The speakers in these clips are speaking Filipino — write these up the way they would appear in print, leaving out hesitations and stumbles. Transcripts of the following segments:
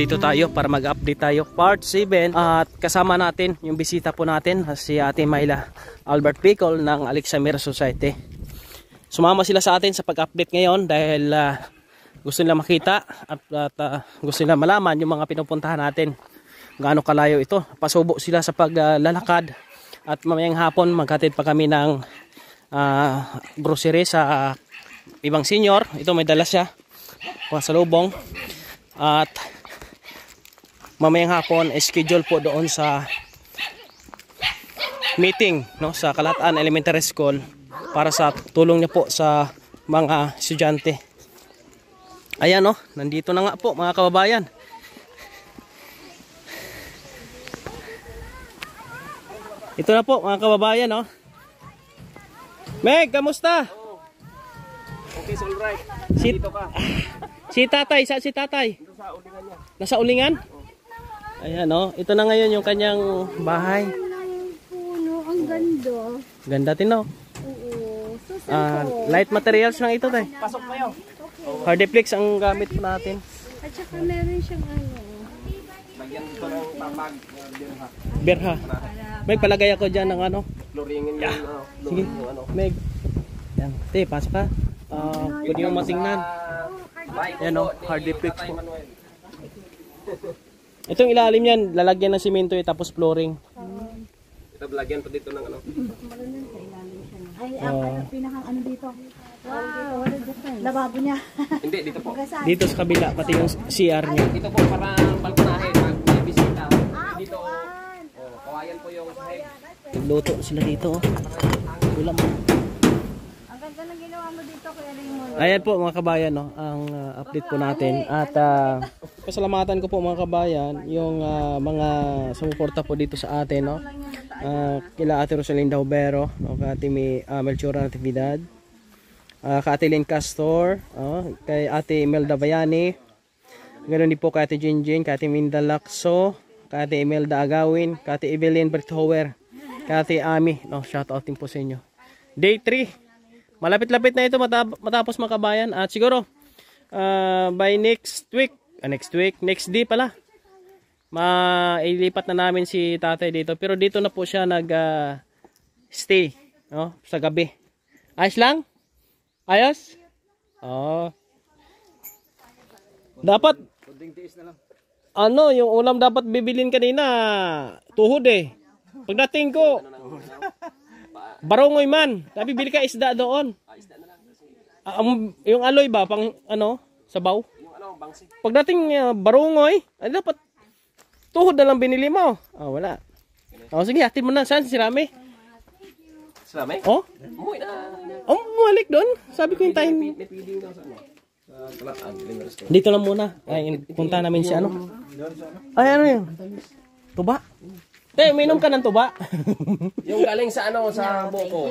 nandito tayo para mag-update tayo part 7 at kasama natin yung bisita po natin si Ate Myla Albert Picol ng Alexander Society. Sumama sila sa atin sa pag-update ngayon dahil gusto nila makita at gusto nila malaman yung mga pinupuntahan natin, gaano kalayo ito. Pasubo sila sa paglalakad at mamayang hapon maghatid pa kami ng grocery sa ibang senior. Ito may dala siya pasalubong at mamayang hapon schedule po doon sa meeting, no, sa Kalataan Elementary School para sa tulong niya po sa mga estudyante. Ayan, no, nandito na nga po mga kababayan. Ito na po mga kababayan, no. Meg, kamusta? Okay, so alright. Si tatay, saan si tatay? Nasa ulingan niya. Nasa ulingan? Ayan, no. Ito na ngayon yung kanyang bahay. Puno, ang ganda. Ganda din, no. Oo. Light materials lang ito, tay. Pasok kayo. Hardiplex ang gamit po natin. At saka meron siyang Lagyan dito ng papag. Berha. Meg, palagay ako dyan ng ano. Floringin Yeah. yung Sige, Meg. Yan. Te, pasok ka. Pwede yung matingnan. Yan, no. Hardiplex po. Itong ilalim yan, lalagyan ng simento tapos flooring. Ito, lagyan pa dito ng ano. Ay, ang pinakang ano dito. Wow, lababo niya. Hindi, dito po. Dito sa kabila, pati yung CR niya. Dito po parang balkonahe. Pag may bisita. Dito, kawayan po yung sahig. Nagluto sila dito. Ulam. Ang ganda ng ginawa mo dito, Kuya Raymond. Ayan po mga kabayan, no, ang update po natin. At pasalamatan ko po mga kabayan yung mga sumuporta po dito sa atin, no. Kila Ate Rosalinda Hubero, no, kay Ate Melchora Natividad, kay Ate Lynn Castor, kay Ate Imelda Bayani, ganoon din po kay Ate Jinjin, kay Ate Minda Lacso, kay Ate Imelda Agawin, kay Ate Evelyn Berthower, kay Ate Ami, no, shout out din po sa inyo. Day 3, malapit-lapit na ito matapos mga kabayan at siguro by next day pala mailipat na namin si tatay dito, pero dito na po siya nag stay, no, sa gabi. Ayos lang? Ayos? Dapat ano, yung ulam dapat bibilin kanina tuhod eh. Pagdating ko barongoy man, sabi bili ka isda doon. Yung aloy ba pang ano, sabaw? Yung ano, bangsi. Pagdating barongoy, ay dapat tuhod na lang binili mo. Wala. Sige, hatid mo na. Saan si Rami? Salame? Oh? Umuwi na. Bumalik doon. Sabi ko yung time. May feeding daw sa ano. Sa Kalataan Elementary School. Dito lang muna. Ay, punta namin si ano. Ay, ano yun? Tuba. Uminom ka ng tuba. Yung galing sa ano, sa Boko.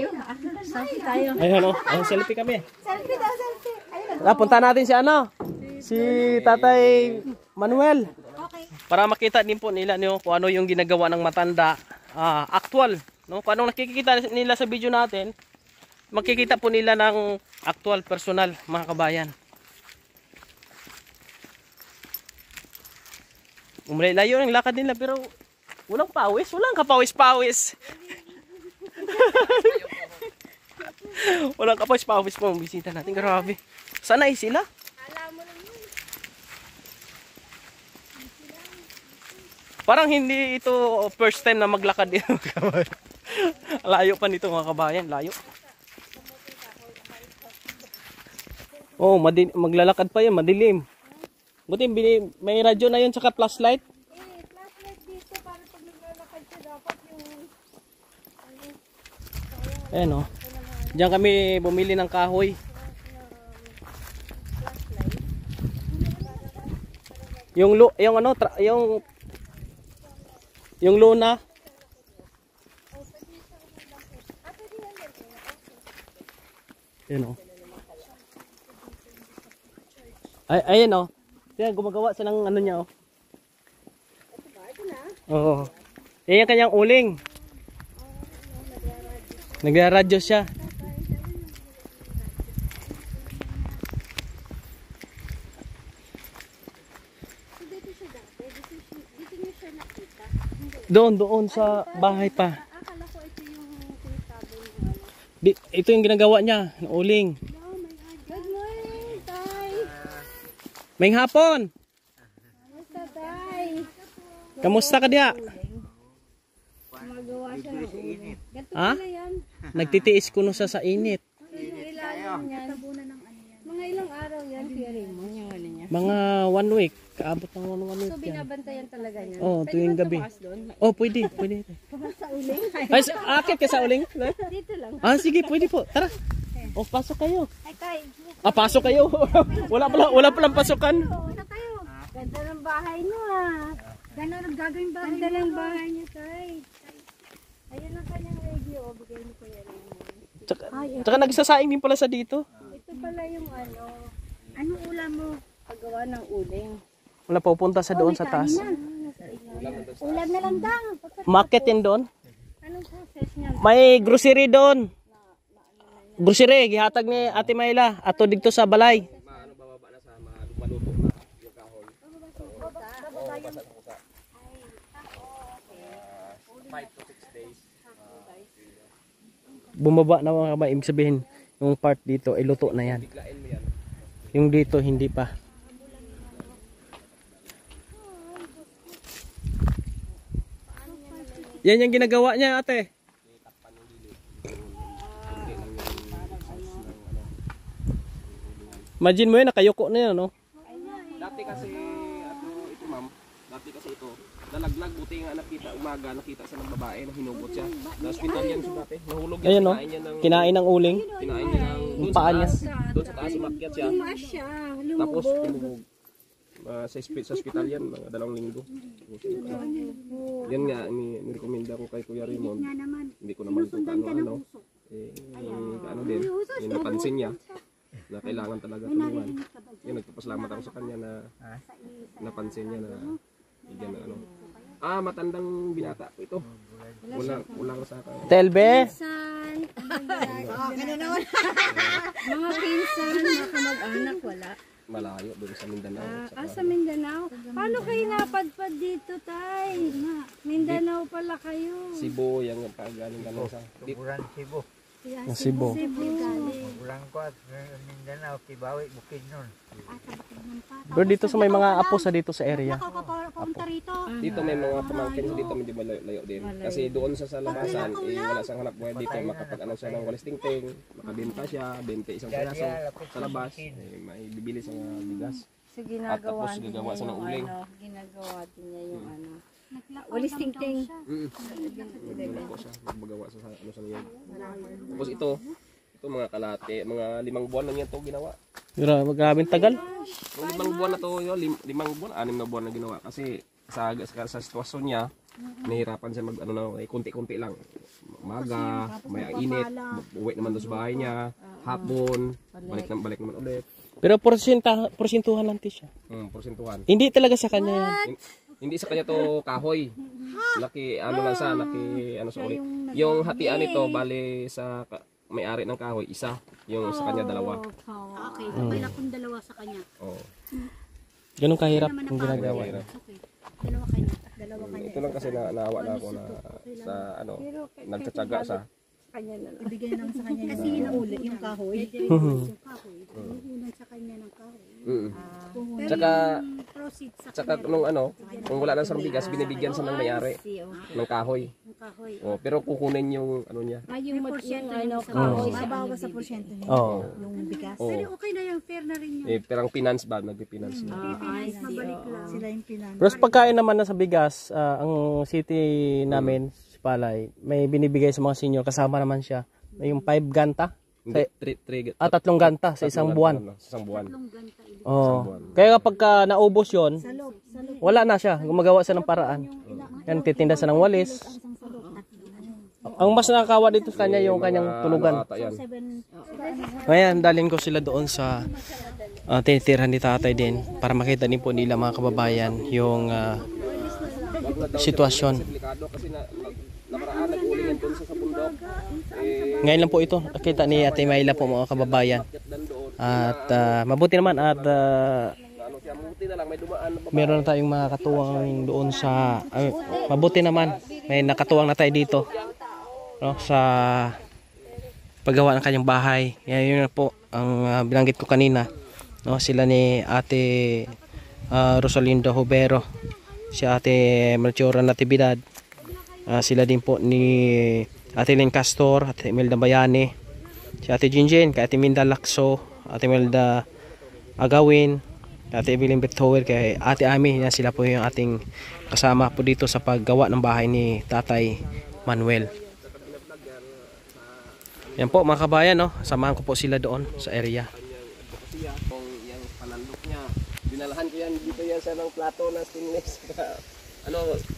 Selfie tayo. Ayun, ano. Ay, selfie kami. Selfie daw, selfie. Ayun. Punta natin si ano. Si Tatay Manuel. Okay. Para makita din po nila kung ano yung ginagawa ng matanda. Actual. No? Kung anong nakikita nila sa video natin, makikita po nila ng actual, personal, mga kabayan. Umalayo ang lakad nila pero walang pawis. Walang kapawis-pawis. Walang kapawis-pawis po ang bisita natin. Grabe. Sanay sila. Parang hindi ito first time na maglakad dito. Layo pa nito mga kabayan, layo. Maglalakad pa yan, madilim. Buti may radyo na yun saka flashlight. Flashlight dito para pag naglalakad siya dapat yung Ayan o. Diyan kami bumili ng kahoy. Yung luna. Ayan o. Ayan o. Ayan, gumagawa silang ano niya o. Oo. Ayan yung kanyang uling. Nagra-radyo siya. Doon sa bahay pa. Akala ko ito yung sinasabi mo. Ito yung ginagawa niya, ng uling. Oh my God. Good morning, Tay. May hapon. Kamusta, Tay? Kamusta ka diya? Magawa siya ng uling. Ganito Ha? pala yan. Nagtitiis kuno sa init. Yung ilalim niyan. Tabunan ng ano yan. Mga ilang araw yan, Kuya Raymond, yung ano niya. Mga 1 week. Kaabot ng 1 week So, yan. binabantayan talaga niya. Oh, tuwing gabi. Doon? Oh, pwede. Sa uling? Ay, akit ka sa uling? Dito lang. Ah, sige, pwede po. Tara. Oh, pasok kayo. Ay, Tay. Ah, pasok kayo. wala palang pasukan. Una kayo. Ganda ng bahay niyo ah. Ganda ng gagawin bahay niyo. Ganda ng bahay niyo, Tay. Ayun ang kanyang radio. Bigay ni Kuya Raymond. Tsaka nagsasaing din pala sa dito. Ito pala yung ano. Anong ulam mo? Paggawa ng uling. Wala pupunta sa doon sa taas. Ulam na lang daw. Market yan doon. Anong process niya? May grocery doon. Grocery, gihatag ni Ate Mayla. Ato dito sa balay. Maano bababa na sa maluto na yung kahoy. 5 to 6 days. Bumaba na mga kabay. Ibig sabihin, yung part dito ay luto na yan. Biglain mo yan. Yung dito, hindi pa. Yan yung ginagawa niya, ate. Imagine mo yun, nakayuko na yan, no? Dati kasi, ito ma'am, dati kasi ito, nalaglag, buti nga nakita, umaga, nakita sa ng babae na hinugot siya. Na-hospital yan siya dati, nahulog yan, Ayun, no? kinain niya ng, Kinain ng uling. kinain niya ng, Yung paa niya. doon sa taas, umakyat siya. Siya. Tapos, tumubog. Sa hospital yan, mga 2 linggo. Yan nga, nirekomenda ko kay Kuya Raymond. Hindi ko naman ito ano. Ano din, yung napansin niya na kailangan talaga tulungan. Yan, nagpapasalamat ako sa kanya na napansin niya na bigyan na ano. Matandang binata po ito. Wala ko sa akin. Telbe. Pinsan. Mga pinsan, mga kamag-anak, wala. Malayo doon sa Mindanao. Sa Mindanao. Paano kayo napadpad dito, Tay? Mindanao pala kayo. Cebu, yung pagaling ka sa Tuburan Cebu. Cebu. Tuburan ko at Mindanao, Kibawi, Bukidnon. Pero dito sa may mga apo sa dito sa area. dito may mga pamangkin sa dito medyo layo din. Kasi doon sa labasan, wala siyang hanap buhay dito, makapag-ano siya ng walis tingting, makabenta siya, 21 piraso sa labas, may bibili sa bigas. So, At tapos gagawa siya ng uling. Ginagawa din niya yung ano. Walis ting-ting. Doon po siya, magawa siya sa ano sa niya. Tapos ito mga kalate, mga 5 buwan na niya ito ginawa. Grabe tagal. Yung 5 buwan na to, 5 buwan, 6 na buwan na ginawa. Kasi sa sitwasyon niya, nahihirapan siya mag ano na, konti-konti lang. Umaga, may init, uwi naman doon sa bahay niya, hapon, balik naman ulit. Pero porsintuhan lang siya. Porsentuhan. Hindi talaga sa kanya yan. Hindi sa kanya to kahoy. Ano lang sa ano sa ulit. Yung hatian nito bali sa may-ari ng kahoy, isa. Yung sa kanya 2. Okay, okay lang kung dalawa sa kanya. Oo. Ganun kahirap yung ginagawa. Dalawa kanya. Ito lang kasi naawa na ako na sa ano, nagtsatsaga sa Kanya na lang. Ibigay lang sa kanya kasi yung kahoy. Inunan sa kanya ng kahoy. Tsaka nung ano, kung wala na sa bigas, binibigyan sa ng may-ari ng kahoy. Pero kukunin yung ano niya. Yung ano, Kahoy, babawa sa porsyento niya. Oo. Yung bigas. Oo. okay na yung fair na rin yun. Perang finance ba? Nagpi-finance. Mabalik lang. Sila yung pinan. Pero sa pagkain naman na sa bigas, ang city namin, Palay, may binibigay sa mga senior, kasama naman siya. May yung 5 ganta. Hindi, 3 3 ganta sa isang buwan. Sa isang buwan. Oo. Kaya kapag naubos yon, wala na siya. Gumagawa siya ng paraan. Yan, titinda siya ng walis. Ang mas nakakawa dito sa kanya yung kanyang tulugan. Ngayon, dalhin ko sila doon sa tinitirhan ni tatay din para makita din po nila mga kababayan yung sitwasyon. Kasi nakaraan nag-uling yan doon sa bundok. Ngayon lang po ito, nakita ni Ate Mayla po mga kababayan. At mabuti naman at Ano siya, muti na lang may dumaan na meron na tayong mga katuwang doon sa mabuti naman may nakatuwang na tayo dito, no, sa paggawa ng kanyang bahay. Yun na po ang binanggit ko kanina, no, sila ni Ate Rosalinda Hubero, si Ate Melchora Natividad, sila din po ni Ate Lynn Castor, Ate Imelda Bayani, si Ate Jinjin, kay Ate Minda Lakso, Ate Imelda Agawin, Ate Evelyn Bertower, kay Ate Ami. Yan, sila po yung ating kasama po dito sa paggawa ng bahay ni Tatay Manuel. Yan po mga kabayan, no? Samahan ko po sila doon sa area. siya kung yung panandok niya. Dinalahan ko yan dito yan sa ng plato na stainless.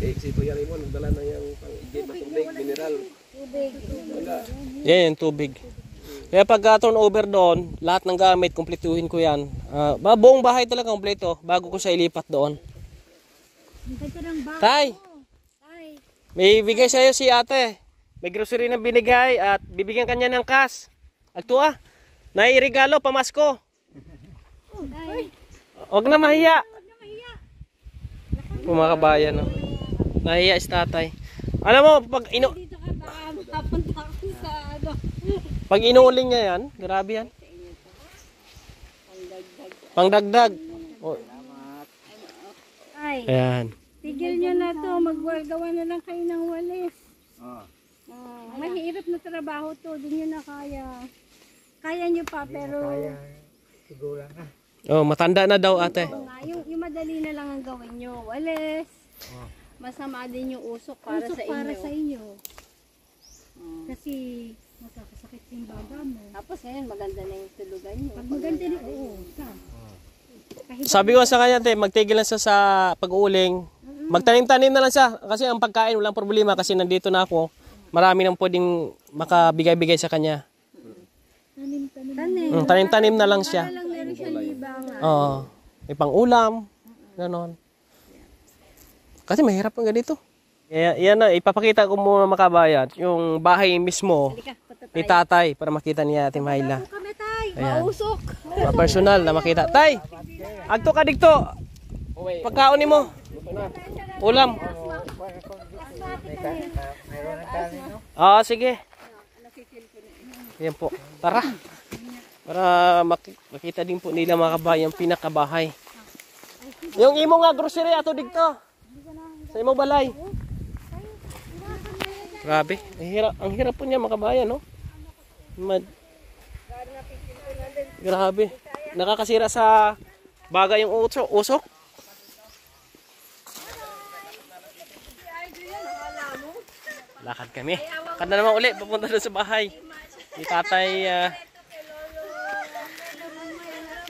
Si Kuya Raymond, nagdala na yung pang-igib na tubig, mineral. Yan yung tubig. Kaya pag turnover doon, lahat ng gamit, kumpletuhin ko yan. Buong bahay talaga kompleto bago ko siya ilipat doon. Tay! May bigay sa'yo si ate. May grocery na binigay at bibigyan kanya ng cash. Agto nairegalo pamasko. Huwag na mahiya. Mga kabayan, no? Nahiya si tatay. Alam mo, pag inuuling niya yan, grabe yan. Pangdagdag. Oh. Ay, Ayan. tigil nyo na to. Magwagawa na lang kayo ng walis. Mahirap na trabaho to. Di nyo na kaya. Kaya nyo pa, pero Siguro na. Oh, matanda na daw ate. yung madali na lang ang gawin nyo. Walis. Masama din yung usok para sa inyo. Para sa inyo. Kasi makakasakit yung baga mo. Tapos ngayon maganda na yung tulugan nyo. Pag maganda na, oo. Sabi ko sa kanya, te, magtigil lang siya sa pag-uuling. Magtanim-tanim na lang siya. Kasi ang pagkain, walang problema. Kasi nandito na ako. Marami nang pwedeng makabigay-bigay sa kanya. Tanim-tanim na lang siya. Meron siya libangan. Oo. May pang-ulam. Ganon. Kasi mahirap ang ganito. Yan na, ipapakita ko muna mga kabayan. Yung bahay mismo ni tatay para makita niya Ate Mayla. Kami tay, Ayan. mausok. Personal na makita. Tay! Agto ka dito. Pagkaon mo. Ulam. Mayroon na tali, no? Sige. Yan po. Tara. Para makita din po nila mga kabayan pinakabahay. Yung imo nga grocery ato dito. Sa imo balay. Grabe. Ang hirap po niya mga kabayan, no? Grabe. Nakakasira sa bagay yung usok. Lakad kami. Lakad na naman uli. Papunta doon sa bahay ni Tatay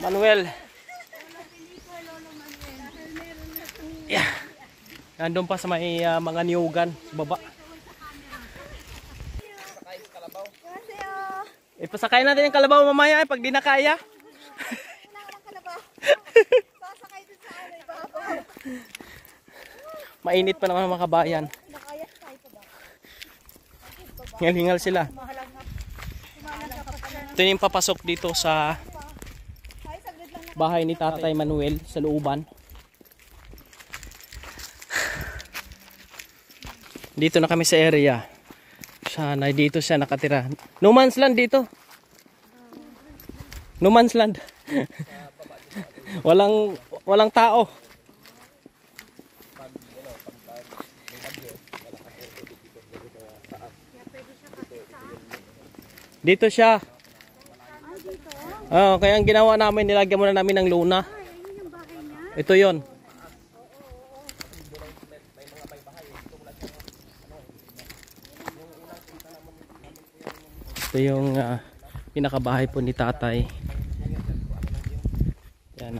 Manuel. Yeah. Nandun pa sa may mga niyugan sa baba. Ipasakay natin yung kalabaw mamaya pag di na kaya. Mainit pa naman mga kabayan. Hingal-hingal sila. Ito yung papasok dito sa bahay ni Tatay Manuel sa looban. Dito na kami sa area. Sana dito siya nakatira. No man's land dito. No man's land. walang tao. Dito siya. Kaya ang ginawa namin, nilagyan muna namin ng luna. Ito 'yon. Ito yung pinakabahay po ni tatay. Yan.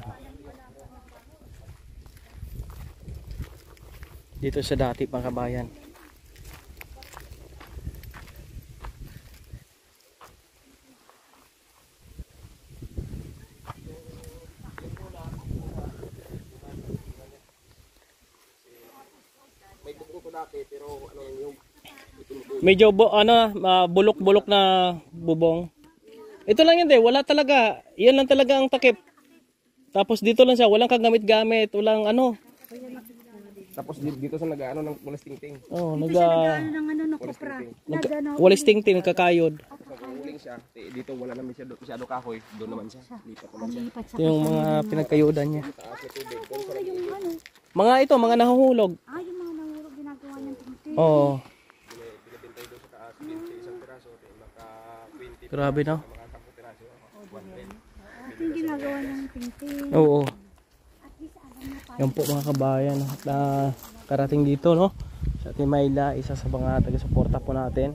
Dito sa dati mga kabayan. May bukong ko dati pero yung Medyo bulok-bulok na bubong. Ito lang yun wala talaga. Yan lang talaga ang takip. Tapos dito lang siya, walang kagamit-gamit, walang ano. Tapos dito sa nag-ano ng walis tingting. Oh, Ano ng ano, no, kopra. walis tingting, nagkakayod. Sa uling siya, dito wala naman masyado kahoy. Doon naman siya. Lipat naman siya. Lipat sa Ito yung mga pinagkayudan niya. Taas na tubig. Doon sa yung ano. Mga ito, mga nahuhulog. Yung mga nangurog ginagawa niyang tingting. Oo. binibintay doon sa taas. 20 isang piraso. Maka 20 Grabe no? mga 10 piraso. 110. Ito yung ginagawa niyang tingting. Oo. Yan po mga kabayan at karating dito no sa Timayla, isa sa mga taga-suporta po natin.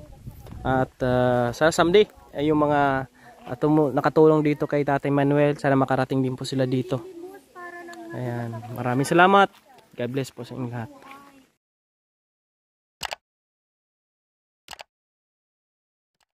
At sa someday ay yung mga nakatulong dito kay Tatay Manuel, sana makarating din po sila dito. Ayan, maraming salamat. God bless po sa inyo lahat.